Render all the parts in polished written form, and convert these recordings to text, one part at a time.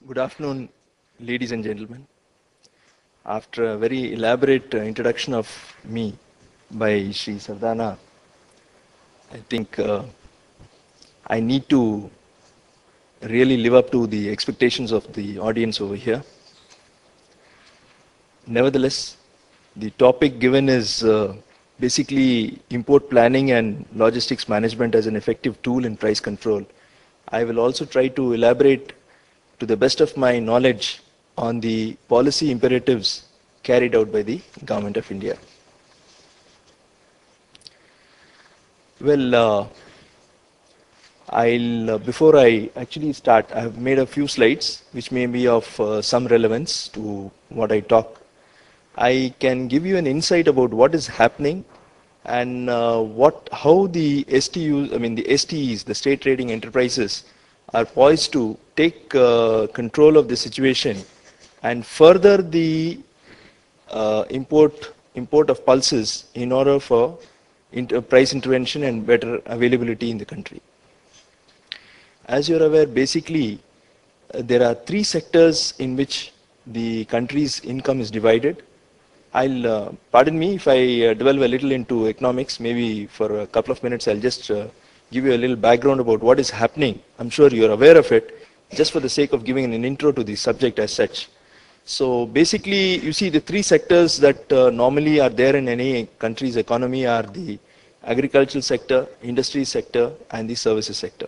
Good afternoon, ladies and gentlemen. After a very elaborate introduction of me by Sri Sardana, I think I need to really live up to the expectations of the audience over here. Nevertheless, the topic given is basically import planning and logistics management as an effective tool in price control. I will also try to elaborate to the best of my knowledge on the policy imperatives carried out by the Government of India. Well, before I actually start, I have made a few slides which may be of some relevance to what I talk. I can give you an insight about what is happening and how the STUs, the STEs, the state trading enterprises, are poised to take control of the situation and further the import of pulses in order for price intervention and better availability in the country. As you're aware, basically there are three sectors in which the country's income is divided. Pardon me if I delve a little into economics. Maybe for a couple of minutes I'll just give you a little background about what is happening. I'm sure you're aware of it, just for the sake of giving an intro to the subject as such. So basically, you see the three sectors that normally are there in any country's economy are the agricultural sector, industry sector, and the services sector.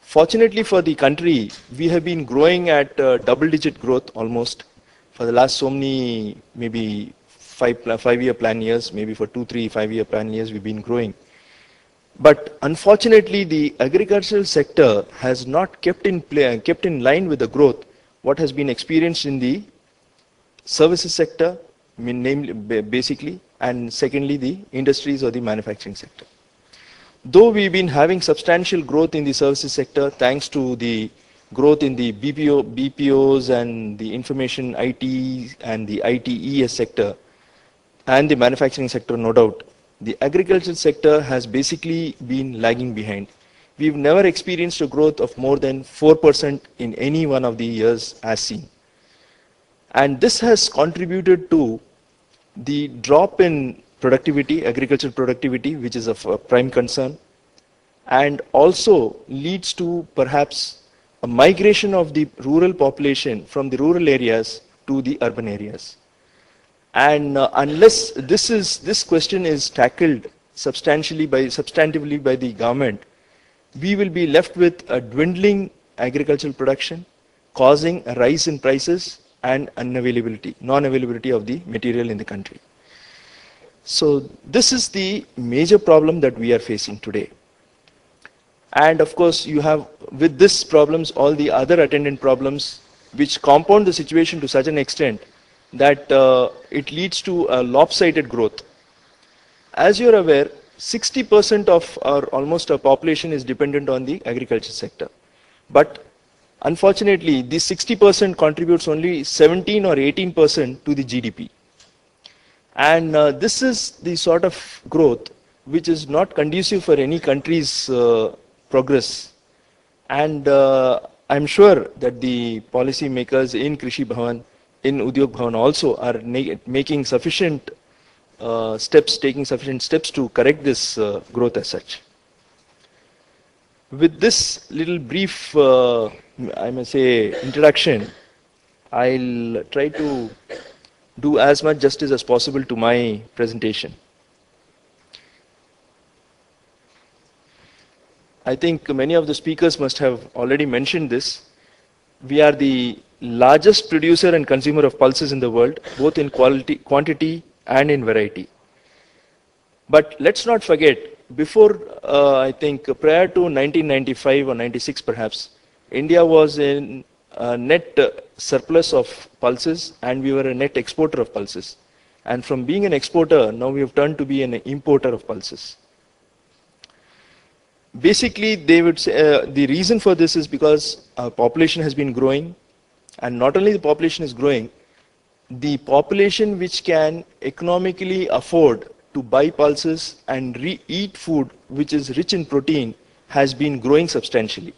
Fortunately for the country, we have been growing at double-digit growth almost for the last so many, maybe five-year plan years, maybe for 2, 3, 5-year plan years, we've been growing. But unfortunately, the agricultural sector has not kept in line with the growth what has been experienced in the services sector, namely basically, and secondly the industries or the manufacturing sector. Though we've been having substantial growth in the services sector thanks to the growth in the BPOs and the information IT and the ITES sector and the manufacturing sector, no doubt, the agricultural sector has basically been lagging behind. We've never experienced a growth of more than 4% in any one of the years as seen. And this has contributed to the drop in productivity, agricultural productivity, which is of prime concern, and also leads to perhaps a migration of the rural population from the rural areas to the urban areas. And unless this question is tackled substantively by the government, we will be left with a dwindling agricultural production, causing a rise in prices and non-availability of the material in the country. So this is the major problem that we are facing today. And of course, you have with these problems all the other attendant problems which compound the situation to such an extent that it leads to a lopsided growth. As you're aware, 60% of almost our population is dependent on the agriculture sector. But unfortunately, this 60% contributes only 17 or 18% to the GDP. And this is the sort of growth which is not conducive for any country's progress. And I'm sure that the policy makers in Krishi Bhavan, in Udyog Bhavan also are making sufficient taking sufficient steps to correct this growth as such. With this little brief, I must say, introduction, I'll try to do as much justice as possible to my presentation. I think many of the speakers must have already mentioned this. We are the largest producer and consumer of pulses in the world, both in quantity and in variety. But let's not forget, before I think prior to 1995 or 96 perhaps, India was in a net surplus of pulses and we were a net exporter of pulses. And from being an exporter, now we have turned to be an importer of pulses. Basically, they would say the reason for this is because our population has been growing, and not only the population is growing, the population which can economically afford to buy pulses and eat food which is rich in protein has been growing substantially.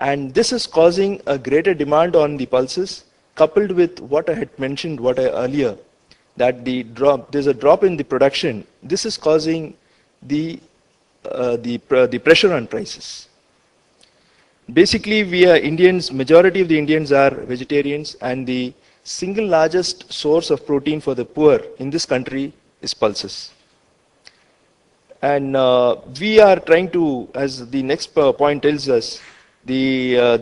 And this is causing a greater demand on the pulses, coupled with what I had mentioned earlier, that there's a drop in the production. This is causing the pressure on prices. Basically, we are Indians, majority of the Indians are vegetarians, and the single largest source of protein for the poor in this country is pulses. And we are trying to, as the next point tells us, we are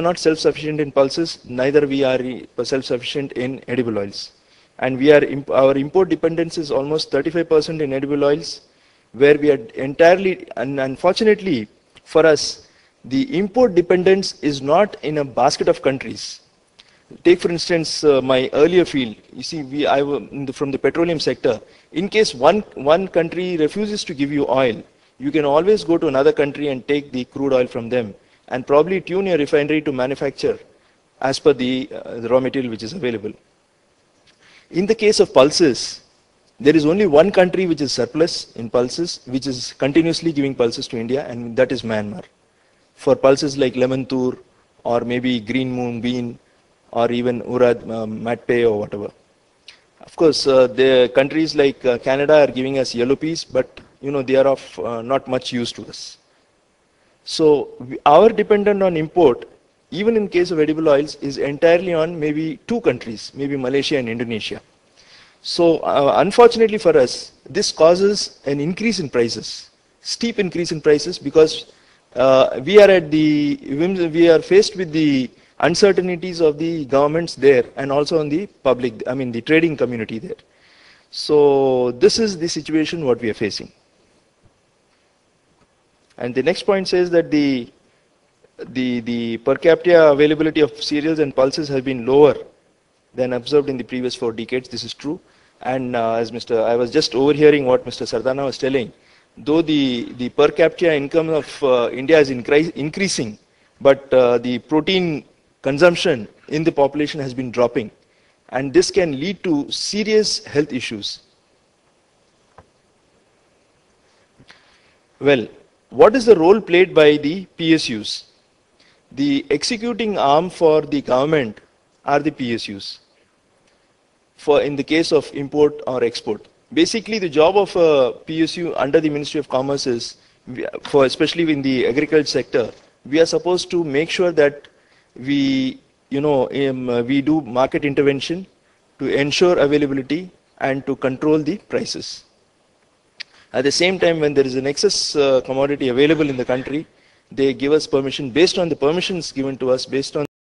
not self-sufficient in pulses, neither we are self-sufficient in edible oils. And our import dependence is almost 35% in edible oils, where we are entirely, and unfortunately for us, the import dependence is not in a basket of countries. Take for instance my earlier field. You see, from the petroleum sector. In case one country refuses to give you oil, you can always go to another country and take the crude oil from them, and probably tune your refinery to manufacture as per the raw material which is available. In the case of pulses, there is only one country which is surplus in pulses, which is continuously giving pulses to India, and that is Myanmar. For pulses like lemon tur, or maybe green moon bean, or even urad, matpe, or whatever. Of course, the countries like Canada are giving us yellow peas, but they are of not much use to us. So our dependence on import, even in case of edible oils, is entirely on maybe two countries, maybe Malaysia and Indonesia. So unfortunately for us, this causes an increase in prices, steep increase in prices, because we are faced with the uncertainties of the governments there, and also on the public, the trading community there. So this is the situation what we are facing. And the next point says that the per capita availability of cereals and pulses has been lower than observed in the previous 4 decades. This is true. And as I was just overhearing what Mr. Sardana was telling, though the per capita income of India is increasing, but the protein consumption in the population has been dropping, and this can lead to serious health issues. Well, what is the role played by the PSUs? The executing arm for the government are the PSUs, in the case of import or export. Basically, the job of a PSU under the Ministry of Commerce is, especially in the agriculture sector, we are supposed to make sure that we do market intervention to ensure availability and to control the prices. At the same time, when there is an excess commodity available in the country, they give us permission based on the permissions given to us, based on